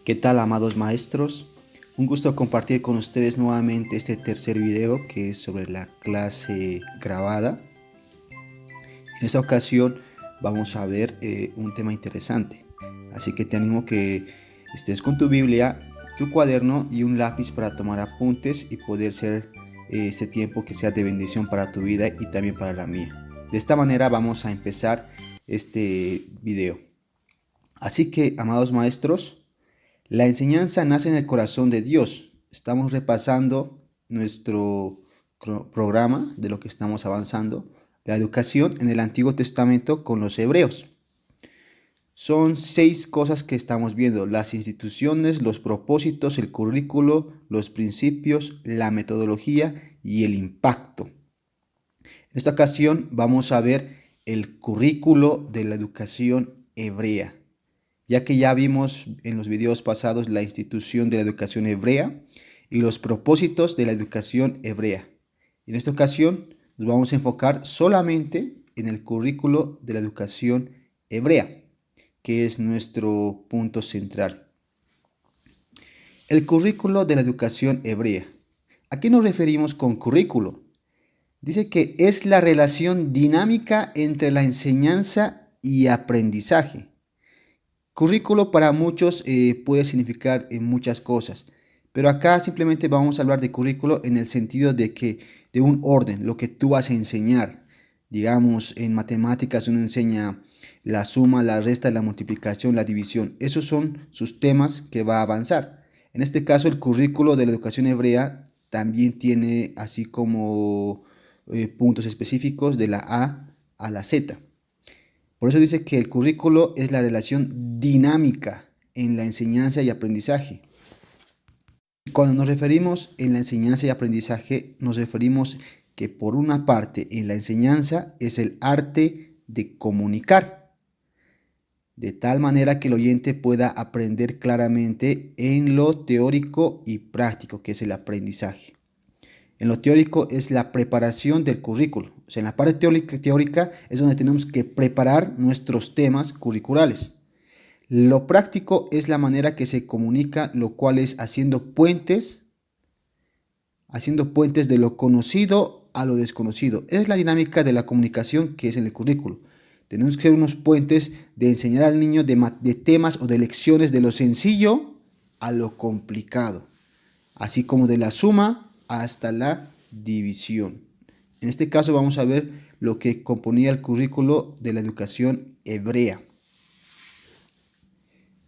¿Qué tal, amados maestros? Un gusto compartir con ustedes nuevamente este tercer video que es sobre la clase grabada. En esta ocasión vamos a ver un tema interesante, así que te animo que estés con tu Biblia, tu cuaderno y un lápiz para tomar apuntes y poder ser ese tiempo que sea de bendición para tu vida y también para la mía. De esta manera vamos a empezar este video. Así que, amados maestros, la enseñanza nace en el corazón de Dios. Estamos repasando nuestro programa de lo que estamos avanzando, la educación en el Antiguo Testamento con los hebreos. Son 6 cosas que estamos viendo: las instituciones, los propósitos, el currículo, los principios, la metodología y el impacto. En esta ocasión vamos a ver el currículo de la educación hebrea, ya que ya vimos en los videos pasados la institución de la educación hebrea y los propósitos de la educación hebrea. En esta ocasión nos vamos a enfocar solamente en el currículo de la educación hebrea, que es nuestro punto central. El currículo de la educación hebrea. ¿A qué nos referimos con currículo? Dice que es la relación dinámica entre la enseñanza y aprendizaje. Currículo para muchos puede significar muchas cosas, pero acá simplemente vamos a hablar de currículo en el sentido de que de un orden, lo que tú vas a enseñar. Digamos, en matemáticas uno enseña la suma, la resta, la multiplicación, la división. Esos son sus temas que va a avanzar. En este caso, el currículo de la educación hebrea también tiene así como puntos específicos de la A a la Z. Por eso dice que el currículo es la relación dinámica en la enseñanza y aprendizaje. Cuando nos referimos en la enseñanza y aprendizaje, nos referimos que por una parte en la enseñanza es el arte de comunicar, de tal manera que el oyente pueda aprender claramente en lo teórico y práctico, que es el aprendizaje. En lo teórico es la preparación del currículo. O sea, en la parte teórica es donde tenemos que preparar nuestros temas curriculares. Lo práctico es la manera que se comunica, lo cual es haciendo puentes de lo conocido a lo desconocido. Es la dinámica de la comunicación que es en el currículo. Tenemos que ser unos puentes de enseñar al niño de temas o de lecciones de lo sencillo a lo complicado, así como de la suma hasta la división. En este caso vamos a ver lo que componía el currículo de la educación hebrea.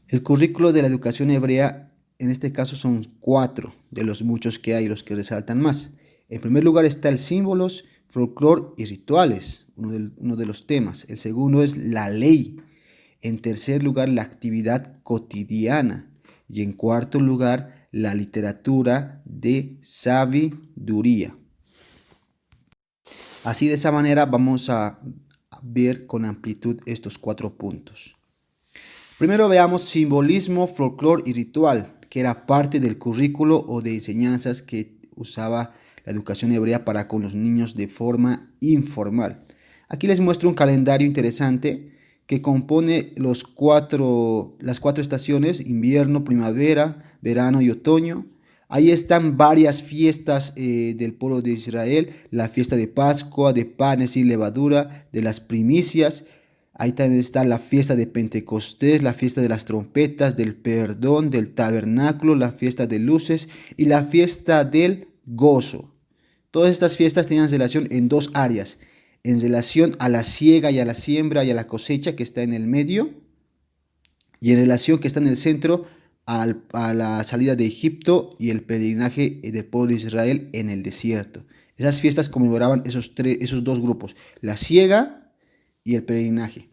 El currículo de la educación hebrea, en este caso, son 4 de los muchos que hay, los que resaltan más. En primer lugar está el símbolos, folclore y rituales, uno de los temas. El segundo es la ley. En tercer lugar, la actividad cotidiana. Y en cuarto lugar, la literatura de sabiduría. Así, de esa manera vamos a ver con amplitud estos 4 puntos. Primero veamos simbolismo, folclore y ritual, que era parte del currículo o de enseñanzas que usaba la educación hebrea para con los niños de forma informal. Aquí les muestro un calendario interesante que compone las cuatro estaciones: invierno, primavera, verano y otoño. Ahí están varias fiestas del pueblo de Israel: la fiesta de Pascua, de panes y levadura, de las primicias. Ahí también está la fiesta de Pentecostés, la fiesta de las trompetas, del perdón, del tabernáculo, la fiesta de luces y la fiesta del gozo. Todas estas fiestas tenían relación en 2 áreas: en relación a la siega y a la siembra y a la cosecha, que está en el medio, y en relación que está en el centro a la salida de Egipto y el peregrinaje del pueblo de Israel en el desierto. Esas fiestas conmemoraban esos 2 grupos: la siega y el peregrinaje.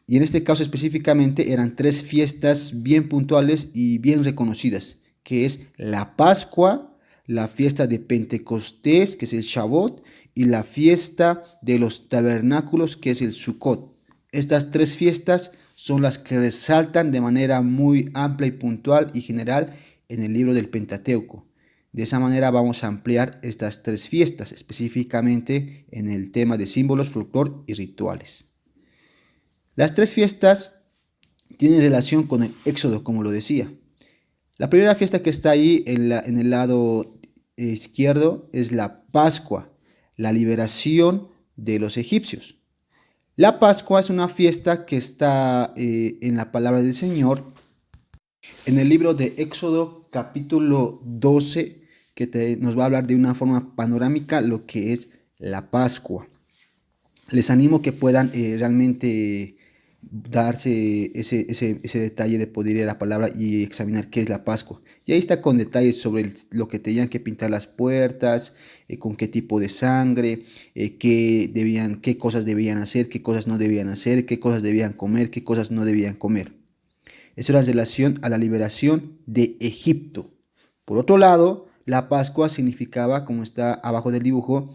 Y en este caso específicamente eran 3 fiestas bien puntuales y bien reconocidas, que es la Pascua, la fiesta de Pentecostés, que es el Shavuot, y la fiesta de los tabernáculos, que es el Sukkot. Estas 3 fiestas son las que resaltan de manera muy amplia y puntual y general en el libro del Pentateuco. De esa manera vamos a ampliar estas 3 fiestas, específicamente en el tema de símbolos, folclore y rituales. Las 3 fiestas tienen relación con el Éxodo, como lo decía. La primera fiesta que está ahí en el lado izquierdo es la Pascua, la liberación de los egipcios. La Pascua es una fiesta que está en la palabra del Señor, en el libro de Éxodo capítulo 12, que nos va a hablar de una forma panorámica lo que es la Pascua. Les animo que puedan realmente darse ese detalle de poder ir a la palabra y examinar qué es la Pascua. Y ahí está con detalles sobre lo que tenían que pintar las puertas, con qué tipo de sangre, qué cosas debían hacer, qué cosas no debían hacer, qué cosas debían comer, qué cosas no debían comer. Eso era en relación a la liberación de Egipto. Por otro lado, la Pascua significaba, como está abajo del dibujo,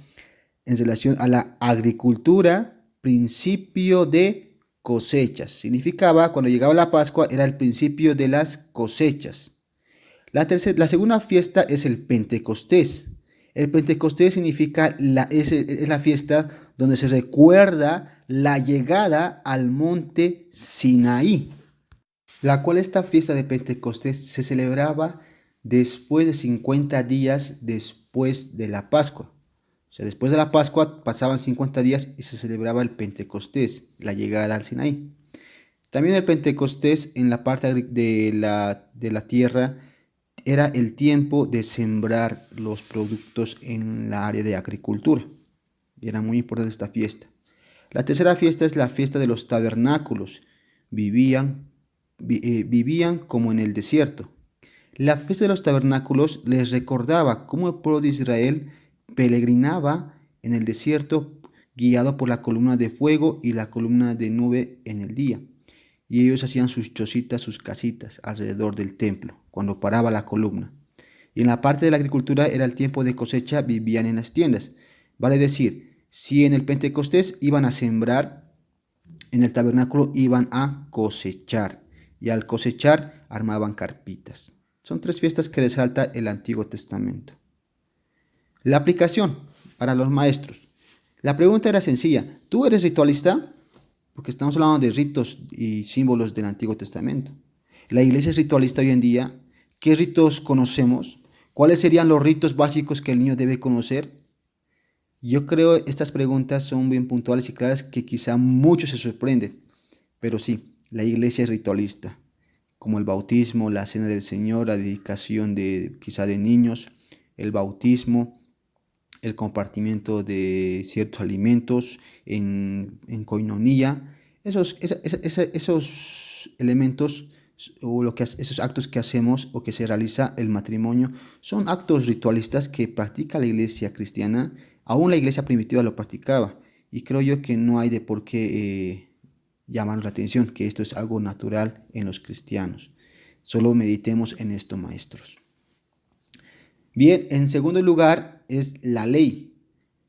en relación a la agricultura, principio de cosechas. Significaba, cuando llegaba la Pascua, era el principio de las cosechas. La segunda fiesta es el Pentecostés. El Pentecostés significa es la fiesta donde se recuerda la llegada al monte Sinaí, la cual esta fiesta de Pentecostés se celebraba después de 50 días después de la Pascua. O sea, después de la Pascua pasaban 50 días y se celebraba el Pentecostés, la llegada al Sinaí. También el Pentecostés en la parte de la tierra era el tiempo de sembrar los productos en la área de agricultura. Y era muy importante esta fiesta. La tercera fiesta es la fiesta de los tabernáculos. Vivían como en el desierto. La fiesta de los tabernáculos les recordaba cómo el pueblo de Israel peregrinaba en el desierto guiado por la columna de fuego y la columna de nube en el día. Y ellos hacían sus chocitas, sus casitas alrededor del templo cuando paraba la columna. Y en la parte de la agricultura era el tiempo de cosecha, vivían en las tiendas. Vale decir, si en el Pentecostés iban a sembrar, en el tabernáculo iban a cosechar. Y al cosechar armaban carpitas. Son tres fiestas que resalta el Antiguo Testamento. La aplicación para los maestros. La pregunta era sencilla. ¿Tú eres ritualista? Porque estamos hablando de ritos y símbolos del Antiguo Testamento. La iglesia es ritualista hoy en día. ¿Qué ritos conocemos? ¿Cuáles serían los ritos básicos que el niño debe conocer? Yo creo que estas preguntas son bien puntuales y claras que quizá muchos se sorprenden. Pero sí, la iglesia es ritualista, como el bautismo, la cena del Señor, la dedicación quizá de niños, el bautismo, el compartimiento de ciertos alimentos en coinonía. Esos elementos o esos actos que hacemos o que se realiza el matrimonio son actos ritualistas que practica la iglesia cristiana. Aún la iglesia primitiva lo practicaba y creo yo que no hay de por qué llamarnos la atención, que esto es algo natural en los cristianos. Solo meditemos en esto, maestros. Bien, en segundo lugar es la ley.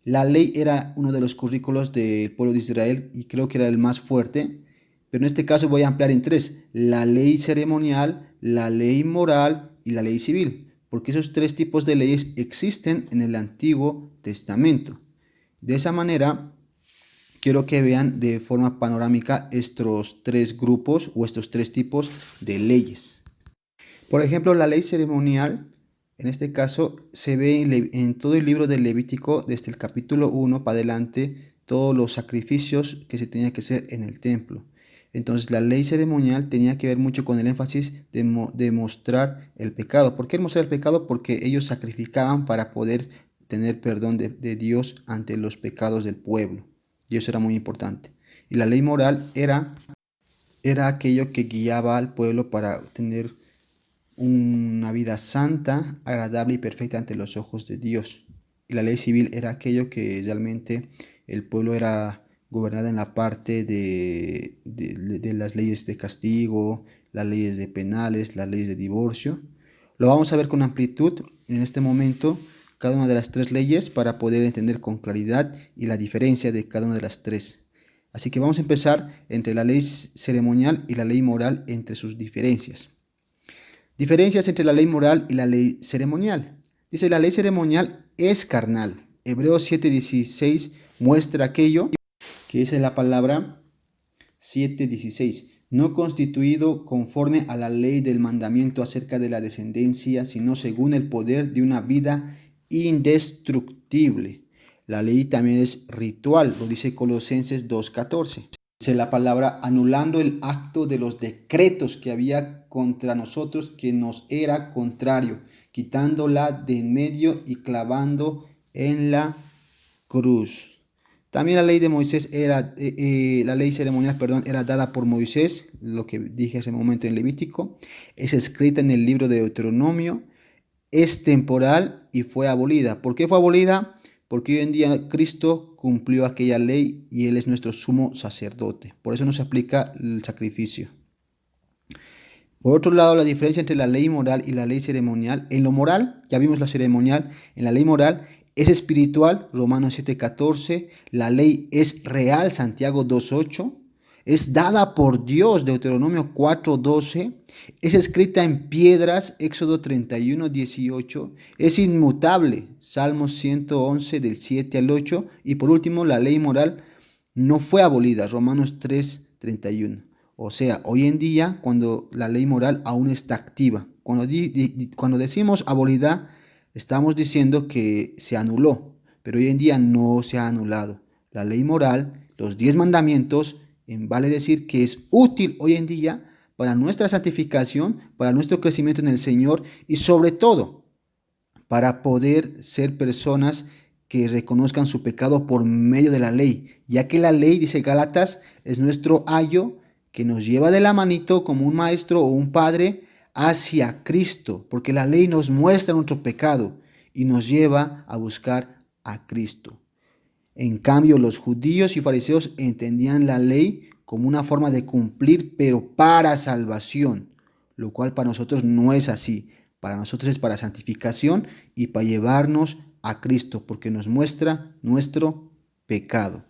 La ley era uno de los currículos del pueblo de Israel y creo que era el más fuerte, pero en este caso voy a ampliar en tres: la ley ceremonial, la ley moral y la ley civil, porque esos tres tipos de leyes existen en el Antiguo Testamento. De esa manera, quiero que vean de forma panorámica estos tres grupos o estos tres tipos de leyes. Por ejemplo, la ley ceremonial, en este caso, se ve en todo el libro del Levítico, desde el capítulo 1 para adelante, todos los sacrificios que se tenían que hacer en el templo. Entonces, la ley ceremonial tenía que ver mucho con el énfasis de mostrar el pecado. ¿Por qué mostrar el pecado? Porque ellos sacrificaban para poder tener perdón de Dios ante los pecados del pueblo. Y eso era muy importante. Y la ley moral era aquello que guiaba al pueblo para tener una vida santa, agradable y perfecta ante los ojos de Dios. Y la ley civil era aquello que realmente el pueblo era gobernado en la parte de las leyes de castigo, las leyes de penales, las leyes de divorcio. Lo vamos a ver con amplitud en este momento, cada una de las tres leyes, para poder entender con claridad y la diferencia de cada una de las tres. Así que vamos a empezar entre la ley ceremonial y la ley moral, entre sus diferencias. Diferencias entre la ley moral y la ley ceremonial. Dice, la ley ceremonial es carnal. Hebreos 7:16 muestra aquello que dice la palabra 7:16. no constituido conforme a la ley del mandamiento acerca de la descendencia, sino según el poder de una vida indestructible. La ley también es ritual, lo dice Colosenses 2:14. Dice la palabra, anulando el acto de los decretos que había contra nosotros, que nos era contrario, quitándola de en medio y clavando en la cruz. También la ley de Moisés la ley ceremonial, era dada por Moisés, lo que dije hace un momento en Levítico. Es escrita en el libro de Deuteronomio, es temporal y fue abolida. ¿Por qué fue abolida? Porque hoy en día Cristo cumplió aquella ley y Él es nuestro sumo sacerdote. Por eso nos aplica el sacrificio. Por otro lado, la diferencia entre la ley moral y la ley ceremonial. En lo moral, ya vimos la ceremonial, en la ley moral es espiritual, Romanos 7:14. La ley es real, Santiago 2:8. Es dada por Dios, Deuteronomio 4:12. Es escrita en piedras, Éxodo 31:18. Es inmutable, Salmos 111 del 7 al 8. Y por último, la ley moral no fue abolida, Romanos 3:31. O sea, hoy en día, cuando la ley moral aún está activa, cuando decimos abolida, estamos diciendo que se anuló, pero hoy en día no se ha anulado. La ley moral, los 10 mandamientos, vale decir que es útil hoy en día para nuestra santificación, para nuestro crecimiento en el Señor y sobre todo para poder ser personas que reconozcan su pecado por medio de la ley, ya que la ley, dice Gálatas, es nuestro ayo que nos lleva de la manito como un maestro o un padre hacia Cristo, porque la ley nos muestra nuestro pecado y nos lleva a buscar a Cristo. En cambio, los judíos y fariseos entendían la ley como una forma de cumplir, pero para salvación, lo cual para nosotros no es así. Para nosotros es para santificación y para llevarnos a Cristo, porque nos muestra nuestro pecado.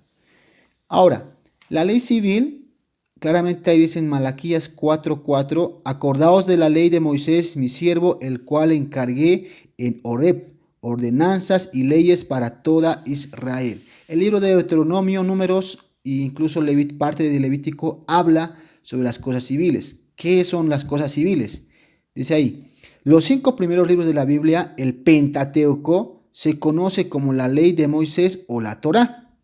Ahora, la ley civil, claramente ahí dice en Malaquías 4:4, acordaos de la ley de Moisés, mi siervo, el cual encargué en Horeb, ordenanzas y leyes para toda Israel. El libro de Deuteronomio, Números e incluso parte de Levítico habla sobre las cosas civiles. ¿Qué son las cosas civiles? Dice ahí, los 5 primeros libros de la Biblia, el Pentateuco, se conoce como la ley de Moisés o la Torá.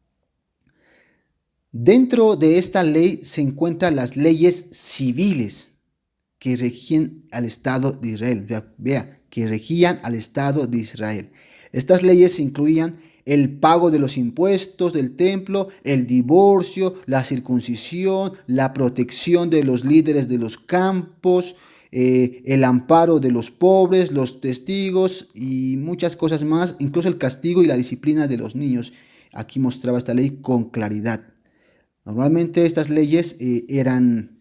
Dentro de esta ley se encuentran las leyes civiles que regían al Estado de Israel. Que regían al Estado de Israel. Estas leyes incluían el pago de los impuestos del templo, el divorcio, la circuncisión, la protección de los líderes de los campos, el amparo de los pobres, los testigos y muchas cosas más, incluso el castigo y la disciplina de los niños. Aquí mostraba esta ley con claridad. Normalmente estas leyes eran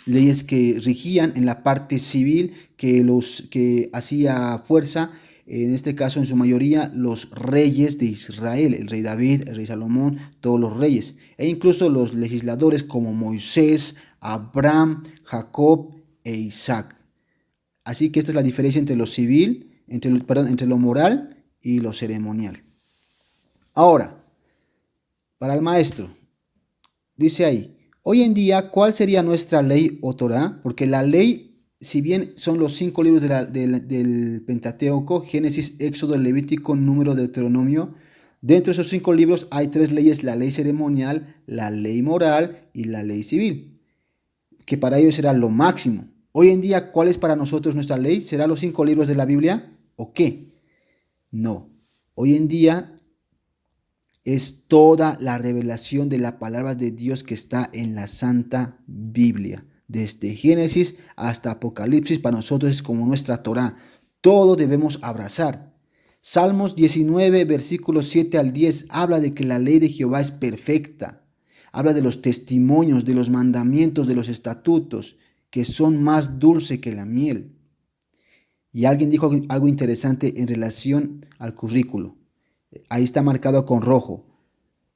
leyes que regían en la parte civil, que hacía fuerza, en este caso en su mayoría, los reyes de Israel, el rey David, el rey Salomón, todos los reyes, e incluso los legisladores como Moisés, Abraham, Jacob e Isaac. Así que esta es la diferencia entre lo civil, entre lo moral y lo ceremonial. Ahora, para el maestro, dice ahí, hoy en día, ¿cuál sería nuestra ley o Torá? Porque la ley, si bien son los 5 libros del Pentateuco, Génesis, Éxodo, Levítico, Número, Deuteronomio, dentro de esos 5 libros hay 3 leyes, la ley ceremonial, la ley moral y la ley civil, que para ellos será lo máximo. Hoy en día, ¿cuál es para nosotros nuestra ley? ¿Será los 5 libros de la Biblia o qué? No, hoy en día es toda la revelación de la palabra de Dios que está en la Santa Biblia. Desde Génesis hasta Apocalipsis para nosotros es como nuestra Torá. Todo debemos abrazar. Salmos 19, versículos 7 al 10 habla de que la ley de Jehová es perfecta. Habla de los testimonios, de los mandamientos, de los estatutos, que son más dulces que la miel. Y alguien dijo algo interesante en relación al currículo. Ahí está marcado con rojo,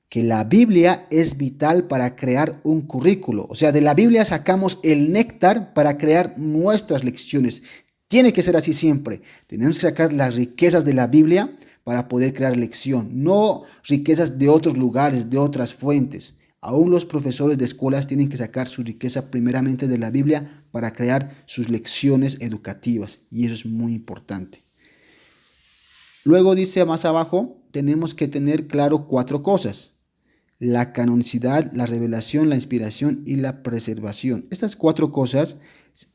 que la Biblia es vital para crear un currículo. O sea, de la Biblia sacamos el néctar para crear nuestras lecciones. Tiene que ser así siempre. Tenemos que sacar las riquezas de la Biblia para poder crear lección, no riquezas de otros lugares, de otras fuentes. Aún los profesores de escuelas tienen que sacar su riqueza primeramente de la Biblia para crear sus lecciones educativas, y eso es muy importante. Luego dice más abajo, tenemos que tener claro 4 cosas: la canonicidad, la revelación, la inspiración y la preservación. Estas 4 cosas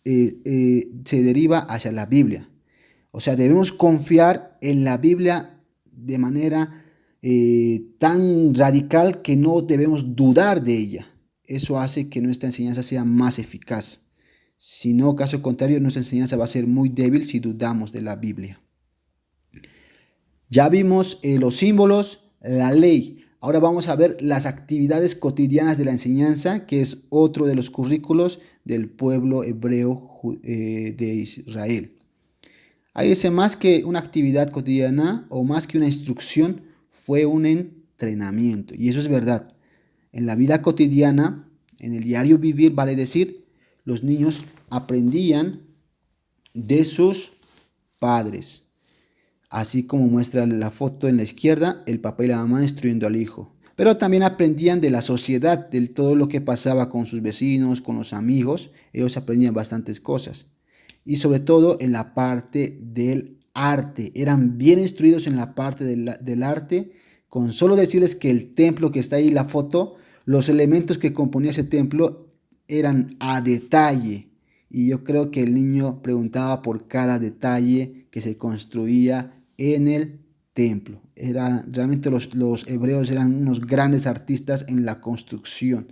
se deriva hacia la Biblia. O sea, debemos confiar en la Biblia de manera tan radical que no debemos dudar de ella. Eso hace que nuestra enseñanza sea más eficaz. Si no, caso contrario, nuestra enseñanza va a ser muy débil si dudamos de la Biblia. Ya vimos los símbolos, la ley. Ahora vamos a ver las actividades cotidianas de la enseñanza, que es otro de los currículos del pueblo hebreo de Israel. Ahí dice, más que una actividad cotidiana o más que una instrucción, fue un entrenamiento. Y eso es verdad. En la vida cotidiana, en el diario vivir, vale decir, los niños aprendían de sus padres. Así como muestra la foto en la izquierda, el papá y la mamá instruyendo al hijo. Pero también aprendían de la sociedad, de todo lo que pasaba con sus vecinos, con los amigos. Ellos aprendían bastantes cosas. Y sobre todo en la parte del arte. Eran bien instruidos en la parte del arte. Con solo decirles que el templo que está ahí en la foto, los elementos que componía ese templo eran a detalle. Y yo creo que el niño preguntaba por cada detalle que se construía en el templo. Realmente los hebreos eran unos grandes artistas en la construcción.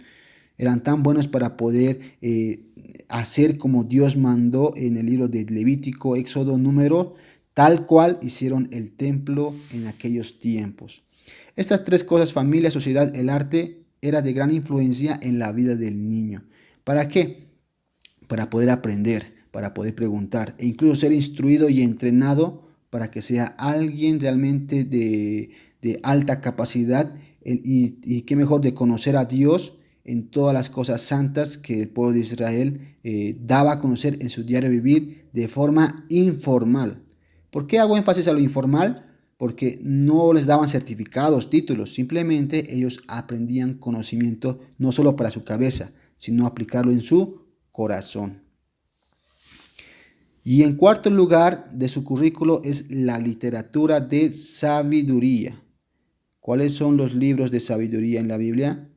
Eran tan buenos para poder hacer como Dios mandó en el libro de Levítico, Éxodo, Número, tal cual hicieron el templo en aquellos tiempos. Estas 3 cosas, familia, sociedad, el arte, era de gran influencia en la vida del niño. ¿Para qué? Para poder aprender, para poder preguntar e incluso ser instruido y entrenado para que sea alguien realmente de alta capacidad y qué mejor de conocer a Dios en todas las cosas santas que el pueblo de Israel daba a conocer en su diario vivir de forma informal. ¿Por qué hago énfasis a lo informal? Porque no les daban certificados, títulos, simplemente ellos aprendían conocimiento no solo para su cabeza, sino aplicarlo en su corazón. Y en cuarto lugar de su currículo es la literatura de sabiduría. ¿Cuáles son los libros de sabiduría en la Biblia?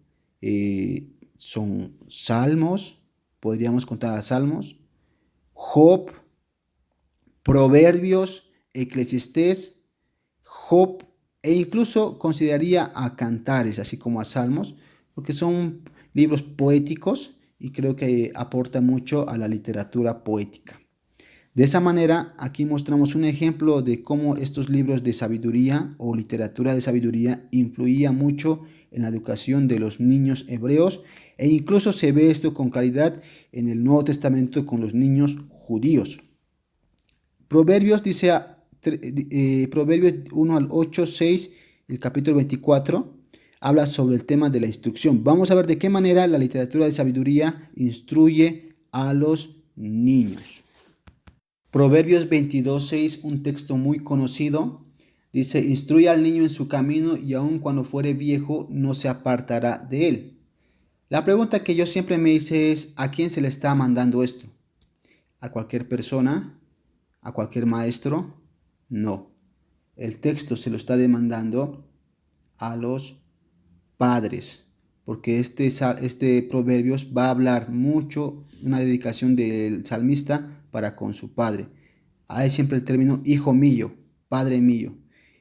Son Salmos, podríamos contar a Salmos, Job, Proverbios, Eclesiastés, Job, e incluso consideraría a Cantares, así como a Salmos, porque son libros poéticos y creo que aporta mucho a la literatura poética. De esa manera, aquí mostramos un ejemplo de cómo estos libros de sabiduría o literatura de sabiduría influía mucho en la educación de los niños hebreos, e incluso se ve esto con claridad en el Nuevo Testamento con los niños judíos. Proverbios dice, Proverbios 1 al 8, 6, el capítulo 24, habla sobre el tema de la instrucción. Vamos a ver de qué manera la literatura de sabiduría instruye a los niños. Proverbios 22:6, un texto muy conocido, dice, instruye al niño en su camino y aun cuando fuere viejo no se apartará de él. La pregunta que yo siempre me hice es, ¿a quién se le está mandando esto? ¿A cualquier persona? ¿A cualquier maestro? No. El texto se lo está demandando a los padres, porque este Proverbios va a hablar mucho, una dedicación del salmista para con su padre. Hay siempre el término hijo mío, padre mío.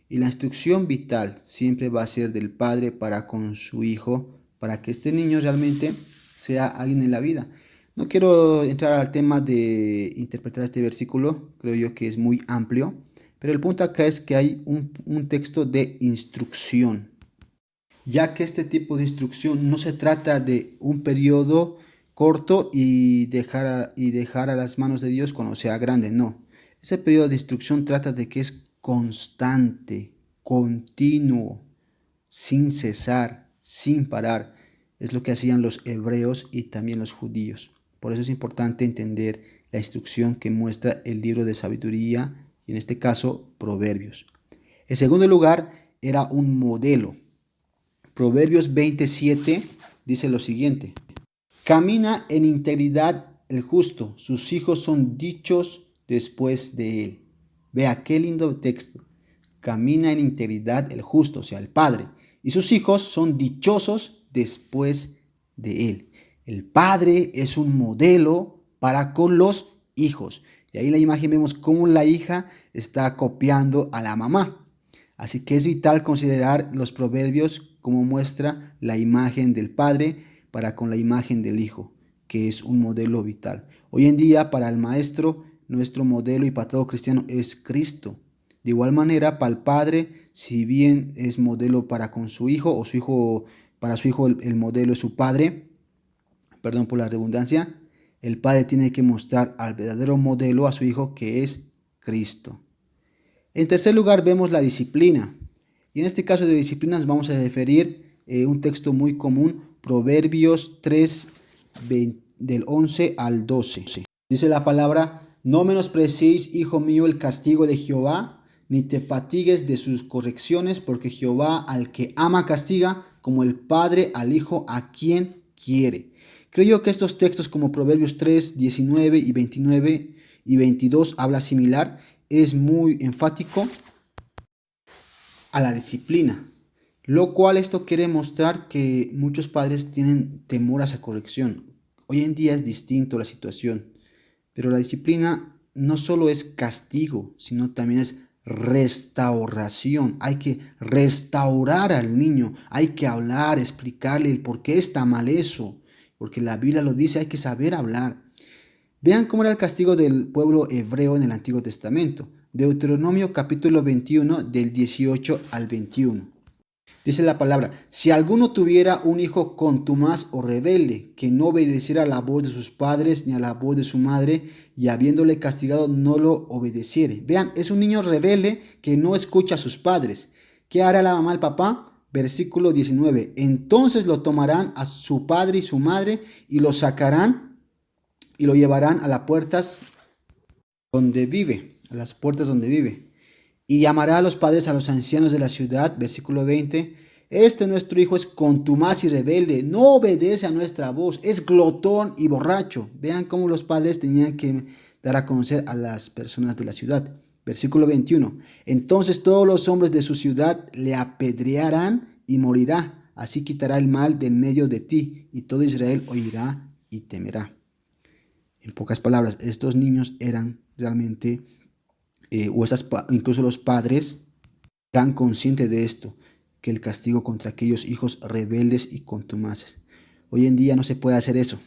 Y la instrucción vital siempre va a ser del padre para con su hijo, para que este niño realmente sea alguien en la vida. No quiero entrar al tema de interpretar este versículo, creo yo que es muy amplio, pero el punto acá es que hay un texto de instrucción, ya que este tipo de instrucción no se trata de un periodo corto y dejar a las manos de Dios cuando sea grande, no. Ese periodo de instrucción trata de que es constante, continuo, sin cesar, sin parar. Es lo que hacían los hebreos y también los judíos. Por eso es importante entender la instrucción que muestra el libro de sabiduría y en este caso Proverbios. En segundo lugar, era un modelo. Proverbios 27 dice lo siguiente: camina en integridad el justo, sus hijos son dichos después de él. Vea qué lindo texto. Camina en integridad el justo, o sea, el Padre, y sus hijos son dichosos después de él. El Padre es un modelo para con los hijos. Y ahí en la imagen vemos cómo la hija está copiando a la mamá. Así que es vital considerar los proverbios como muestra la imagen del Padre para con la imagen del Hijo, que es un modelo vital. Hoy en día, para el maestro, nuestro modelo y para todo cristiano es Cristo. De igual manera, para el Padre, si bien es modelo para con su Hijo, o su hijo, para su Hijo el modelo es su Padre, perdón por la redundancia, el Padre tiene que mostrar al verdadero modelo a su Hijo, que es Cristo. En tercer lugar, vemos la disciplina. Y en este caso de disciplina nos vamos a referir un texto muy común, Proverbios 3, del 11 al 12. Dice la palabra: no menospreciéis, hijo mío, el castigo de Jehová, ni te fatigues de sus correcciones, porque Jehová al que ama castiga, como el Padre al Hijo a quien quiere. Creo yo que estos textos como Proverbios 3, 19 y 29 y 22 habla similar. Es muy enfático a la disciplina, lo cual esto quiere mostrar que muchos padres tienen temor a esa corrección. Hoy en día es distinto la situación, pero la disciplina no solo es castigo, sino también es restauración. Hay que restaurar al niño, hay que hablar, explicarle el por qué está mal eso, porque la Biblia lo dice, hay que saber hablar. Vean cómo era el castigo del pueblo hebreo en el Antiguo Testamento. Deuteronomio capítulo 21 del 18 al 21. Dice la palabra: si alguno tuviera un hijo contumaz o rebelde, que no obedeciera a la voz de sus padres ni a la voz de su madre, y habiéndole castigado no lo obedeciere. Vean, es un niño rebelde que no escucha a sus padres. ¿Qué hará la mamá, el papá? Versículo 19. Entonces lo tomarán a su padre y su madre y lo sacarán y lo llevarán a las puertas donde vive, y llamará a los padres a los ancianos de la ciudad. Versículo 20. Este nuestro hijo es contumaz y rebelde, no obedece a nuestra voz, es glotón y borracho. Vean cómo los padres tenían que dar a conocer a las personas de la ciudad. Versículo 21. Entonces todos los hombres de su ciudad le apedrearán y morirá. Así quitará el mal de en medio de ti, y todo Israel oirá y temerá. En pocas palabras, estos niños eran realmente, incluso los padres, eran conscientes de esto, que el castigo contra aquellos hijos rebeldes y contumaces. Hoy en día no se puede hacer eso,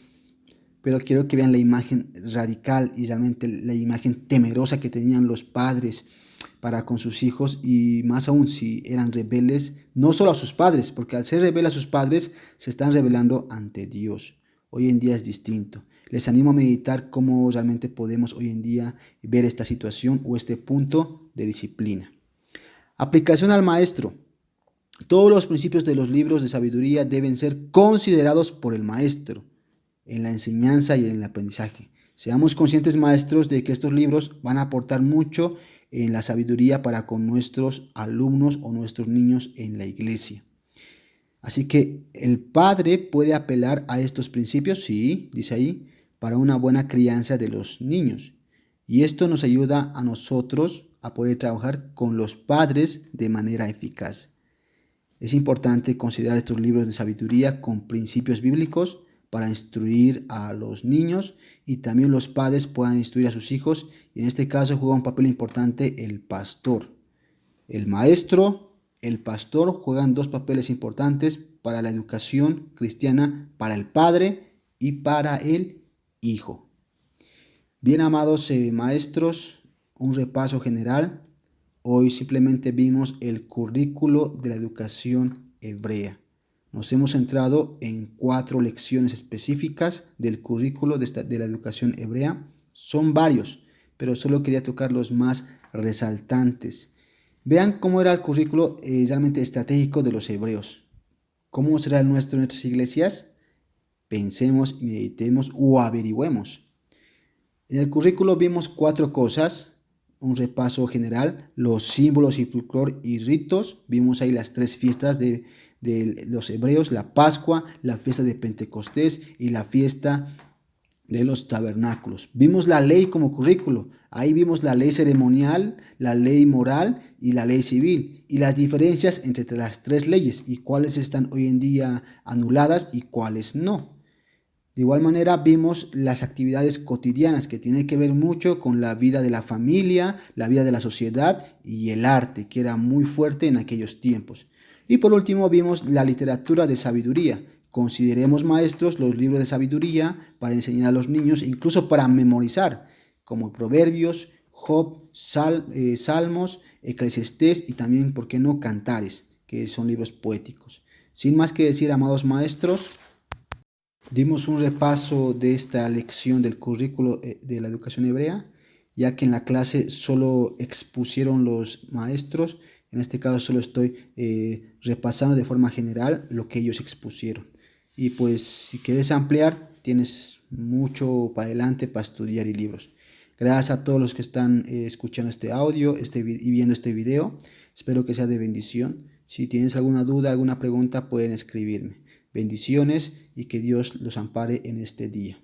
pero quiero que vean la imagen radical y realmente la imagen temerosa que tenían los padres para con sus hijos, y más aún si eran rebeldes, no solo a sus padres, porque al ser rebeldes a sus padres se están rebelando ante Dios. Hoy en día es distinto. Les animo a meditar cómo realmente podemos hoy en día ver esta situación o este punto de disciplina. Aplicación al maestro. Todos los principios de los libros de sabiduría deben ser considerados por el maestro en la enseñanza y en el aprendizaje. Seamos conscientes, maestros, de que estos libros van a aportar mucho en la sabiduría para con nuestros alumnos o nuestros niños en la iglesia. Así que el padre puede apelar a estos principios, sí, dice ahí, para una buena crianza de los niños. Y esto nos ayuda a nosotros a poder trabajar con los padres de manera eficaz. Es importante considerar estos libros de sabiduría con principios bíblicos para instruir a los niños, y también los padres puedan instruir a sus hijos. Y en este caso juega un papel importante el pastor. El maestro, el pastor juegan dos papeles importantes para la educación cristiana, para el padre y para el hijo. Bien, amados maestros, un repaso general. Hoy simplemente vimos el currículo de la educación hebrea. Nos hemos centrado en 4 lecciones específicas del currículo de la educación hebrea. Son varios, pero solo quería tocar los más resaltantes. Vean cómo era el currículo realmente estratégico de los hebreos. ¿Cómo será el nuestro en nuestras iglesias? Pensemos, meditemos o averigüemos. En el currículo vimos 4 cosas. Un repaso general, los símbolos y folclore y ritos. Vimos ahí las 3 fiestas de de los hebreos, la Pascua, la fiesta de Pentecostés y la fiesta de los tabernáculos. Vimos la ley como currículo. Ahí vimos la ley ceremonial, la ley moral y la ley civil, y las diferencias entre las tres leyes y cuáles están hoy en día anuladas y cuáles no. De igual manera vimos las actividades cotidianas que tienen que ver mucho con la vida de la familia, la vida de la sociedad y el arte, que era muy fuerte en aquellos tiempos. Y por último vimos la literatura de sabiduría. Consideremos maestros los libros de sabiduría para enseñar a los niños, incluso para memorizar, como Proverbios, Job, Salmos, Eclesiastés y también, ¿por qué no?, Cantares, que son libros poéticos. Sin más que decir, amados maestros, dimos un repaso de esta lección del currículo de la educación hebrea, ya que en la clase solo expusieron los maestros. En este caso solo estoy repasando de forma general lo que ellos expusieron. Y pues si quieres ampliar, tienes mucho para adelante para estudiar y libros. Gracias a todos los que están escuchando este audio y viendo este video. Espero que sea de bendición. Si tienes alguna duda, alguna pregunta, pueden escribirme. Bendiciones y que Dios los ampare en este día.